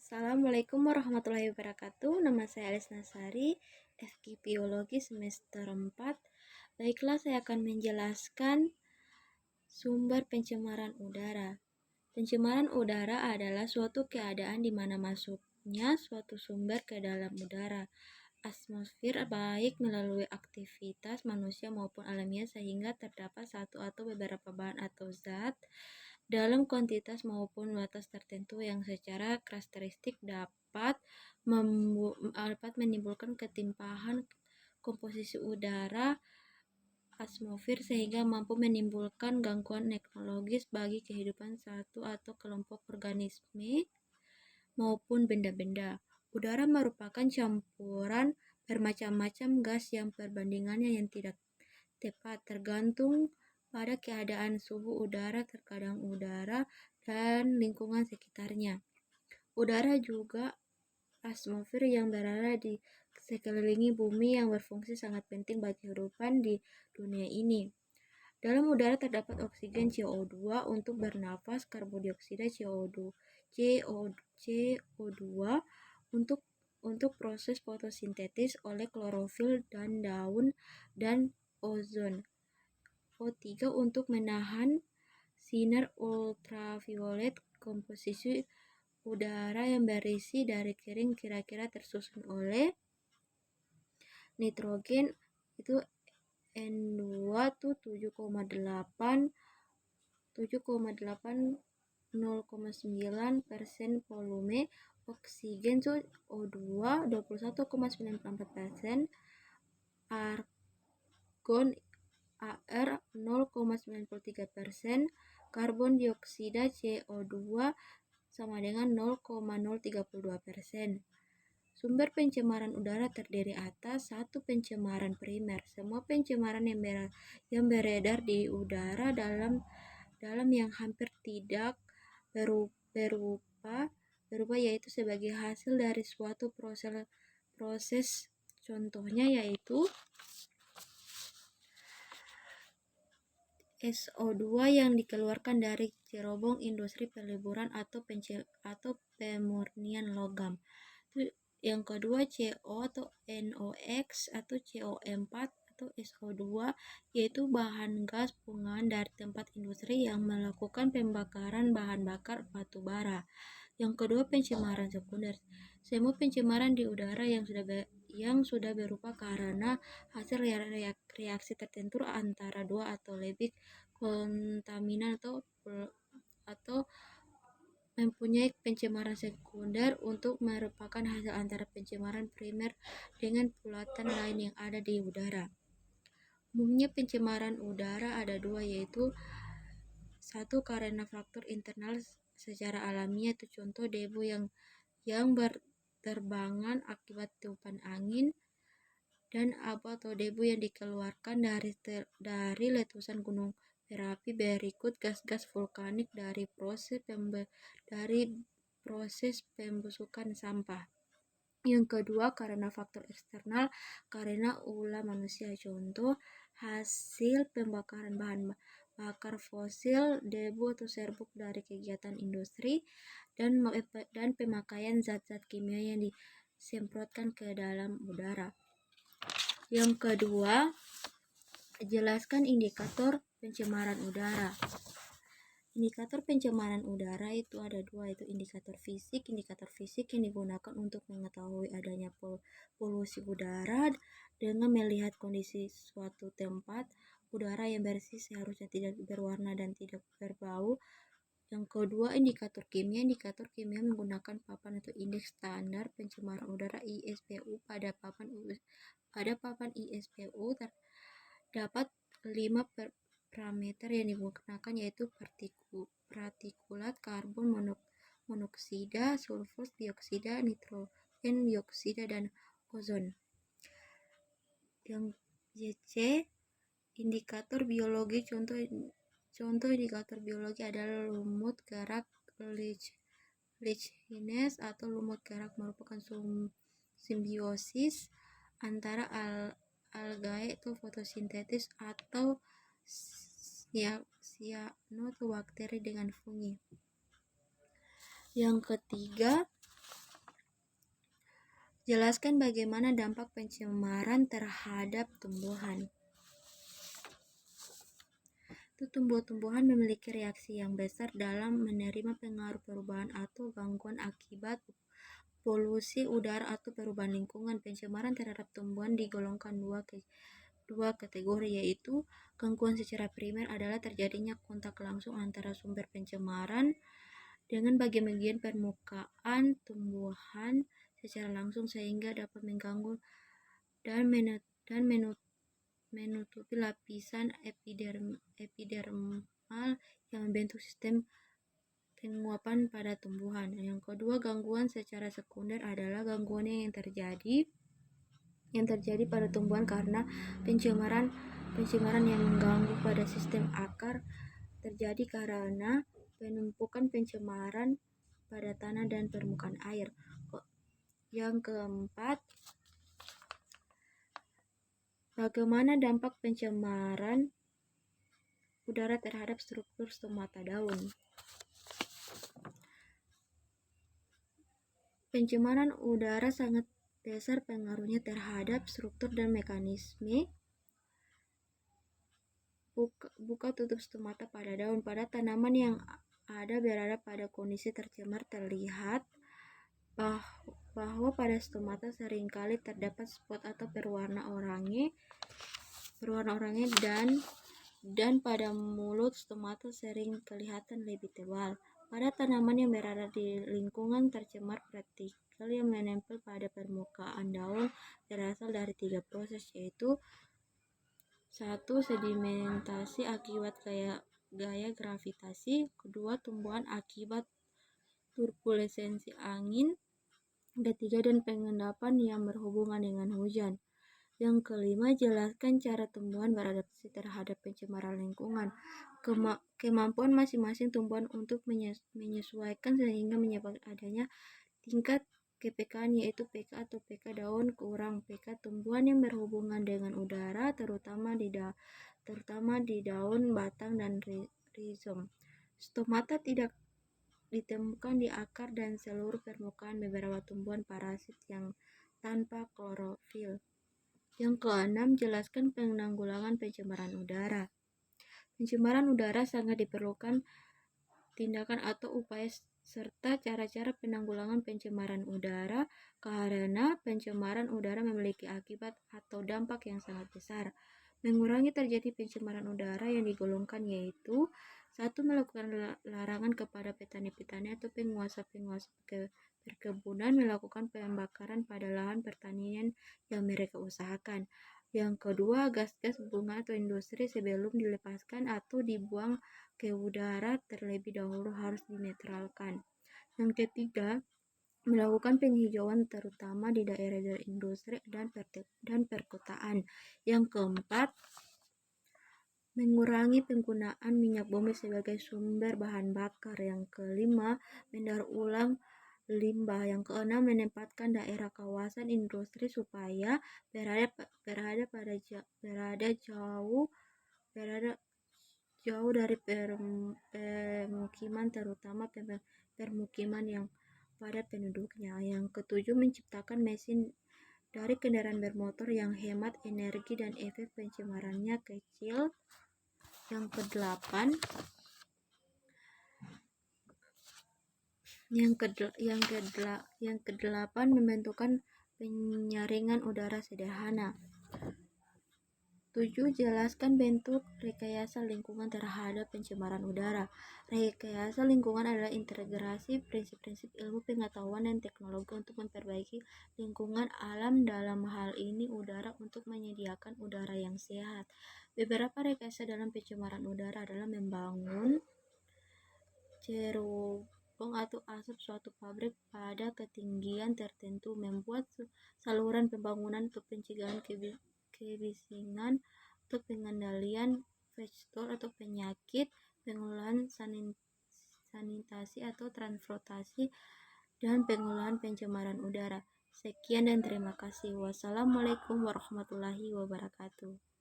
Assalamualaikum warahmatullahi wabarakatuh. Nama saya Alis Nasari, FK Biologi semester 4. Baiklah, saya akan menjelaskan sumber pencemaran udara. Pencemaran udara adalah suatu keadaan di mana masuknya suatu sumber ke dalam udara, atmosfer, baik melalui aktivitas manusia maupun alamiah, sehingga terdapat satu atau beberapa bahan atau zat dalam kuantitas maupun batas tertentu yang secara karakteristik dapat menimbulkan ketimpahan komposisi udara atmosfer sehingga mampu menimbulkan gangguan ekologis bagi kehidupan satu atau kelompok organisme maupun benda-benda. Udara merupakan campuran bermacam-macam gas yang perbandingannya yang tidak tepat tergantung pada keadaan suhu udara, tekanan udara, dan lingkungan sekitarnya. Udara juga atmosfer yang berada di sekeliling bumi yang berfungsi sangat penting bagi kehidupan di dunia ini. Dalam udara terdapat oksigen CO2 untuk bernafas, karbon dioksida CO2 untuk proses fotosintesis oleh klorofil dan daun, dan ozon O3 untuk menahan sinar ultraviolet. Komposisi udara yang berisi dari kering kira-kira tersusun oleh nitrogen itu N2 tuh 7,8 0,9% volume, oksigen tuh O2 21,94%, argon AR 0,93%, karbon dioksida CO2 sama dengan 0,032%. Sumber pencemaran udara terdiri atas satu pencemaran primer. Semua pencemaran yang beredar di udara dalam yang hampir tidak berubah yaitu sebagai hasil dari suatu proses. Contohnya yaitu SO2 yang dikeluarkan dari cerobong industri peleburan atau pemurnian logam. Yang kedua CO atau NOx atau CO4 atau SO2 yaitu bahan gas penggunaan dari tempat industri yang melakukan pembakaran bahan bakar batu bara. Yang kedua pencemaran sekunder. Semua pencemaran di udara yang sudah berupa karena hasil reaksi tertentu antara dua atau lebih kontaminan atau mempunyai pencemaran sekunder untuk merupakan hasil antara pencemaran primer dengan polutan lain yang ada di udara. Umumnya pencemaran udara ada dua, yaitu satu karena faktor internal secara alamiah, itu contoh debu yang berterbangan akibat tiupan angin, dan abu atau debu yang dikeluarkan dari letusan gunung berapi, berikut gas-gas vulkanik dari proses pembusukan sampah. Yang kedua karena faktor eksternal, karena ulah manusia, contoh hasil pembakaran bahan bakar fosil, debu atau serbuk dari kegiatan industri, dan pemakaian zat-zat kimia yang disemprotkan ke dalam udara. Yang kedua, jelaskan indikator pencemaran udara. Indikator pencemaran udara itu ada dua, yaitu indikator fisik yang digunakan untuk mengetahui adanya polusi udara dengan melihat kondisi suatu tempat. Udara yang bersih seharusnya tidak berwarna dan tidak berbau. Yang kedua indikator kimia menggunakan papan atau indeks standar pencemaran udara ISPU. Pada papan ISPU terdapat 5 parameter yang digunakan, yaitu partikulat, karbon monoksida, sulfur dioksida, nitrogen dioksida, dan ozon. Yang C, indikator biologi. Contoh indikator biologi adalah lumut gerak, lichens atau lumut gerak merupakan simbiosis antara algae itu fotosintesis atau cyanobacteria dengan fungi. Yang ketiga Jelaskan bagaimana dampak pencemaran terhadap tumbuhan. Tumbuh-tumbuhan memiliki reaksi yang besar dalam menerima pengaruh perubahan atau gangguan akibat polusi udara atau perubahan lingkungan. Pencemaran terhadap tumbuhan digolongkan dua kategori, yaitu gangguan secara primer adalah terjadinya kontak langsung antara sumber pencemaran dengan bagian-bagian permukaan tumbuhan secara langsung sehingga dapat mengganggu dan menutupi lapisan epidermal yang membentuk sistem penguapan pada tumbuhan. Yang kedua, gangguan secara sekunder adalah gangguan yang terjadi pada tumbuhan karena pencemaran yang mengganggu pada sistem akar, terjadi karena penumpukan pencemaran pada tanah dan permukaan air. Yang keempat, bagaimana dampak pencemaran udara terhadap struktur stomata daun. Pencemaran udara sangat besar pengaruhnya terhadap struktur dan mekanisme buka tutup stomata pada daun. Pada tanaman yang berada pada kondisi tercemar, terlihat bahwa pada stomata seringkali terdapat spot atau berwarna oranye dan pada mulut stomata sering kelihatan lebih tebal. Pada tanaman yang berada di lingkungan tercemar, partikel yang menempel pada permukaan daun berasal dari 3 proses, yaitu 1. Sedimentasi akibat gaya gravitasi. 2. Tumbuhan akibat turbulensi angin. 3. Dan pengendapan yang berhubungan dengan hujan. Yang kelima, jelaskan cara tumbuhan beradaptasi terhadap pencemaran lingkungan. Kemampuan masing-masing tumbuhan untuk menyesuaikan sehingga menyebabkan adanya tingkat kepekaan, yaitu pK atau pK daun kurang pK tumbuhan yang berhubungan dengan udara, terutama di daun, batang, dan rizom. Stomata tidak ditemukan di akar dan seluruh permukaan beberapa tumbuhan parasit yang tanpa klorofil. Yang keenam, jelaskan penanggulangan pencemaran udara. Pencemaran udara sangat diperlukan tindakan atau upaya serta cara-cara penanggulangan pencemaran udara karena pencemaran udara memiliki akibat atau dampak yang sangat besar. Mengurangi terjadi pencemaran udara yang digolongkan yaitu 1. Melakukan larangan kepada petani-petani atau penguasa-penguasa perkebunan melakukan pembakaran pada lahan pertanian yang mereka usahakan. Yang kedua, gas-gas bunga atau industri sebelum dilepaskan atau dibuang ke udara terlebih dahulu harus dinetralkan. Yang ketiga, melakukan penghijauan terutama di daerah industri dan perkotaan. Yang keempat, mengurangi penggunaan minyak bumi sebagai sumber bahan bakar. Yang kelima, mendaur ulang limbah. Yang keenam, menempatkan daerah kawasan industri supaya berada jauh dari permukiman, terutama permukiman yang padat penduduknya. Yang ketujuh, menciptakan mesin dari kendaraan bermotor yang hemat energi dan efek pencemarannya kecil. Yang kedelapan, membentukkan penyaringan udara sederhana. 7. Jelaskan bentuk rekayasa lingkungan terhadap pencemaran udara. Rekayasa lingkungan adalah integrasi prinsip-prinsip ilmu pengetahuan dan teknologi untuk memperbaiki lingkungan alam, dalam hal ini udara, untuk menyediakan udara yang sehat. Beberapa rekayasa dalam pencemaran udara adalah membangun cerobong atau asap suatu pabrik pada ketinggian tertentu, membuat saluran pembangunan untuk pencegahan kebisingan atau pengendalian faktor atau penyakit, pengolahan sanitasi atau transportasi, dan pengolahan pencemaran udara. Sekian dan terima kasih. Wassalamualaikum warahmatullahi wabarakatuh.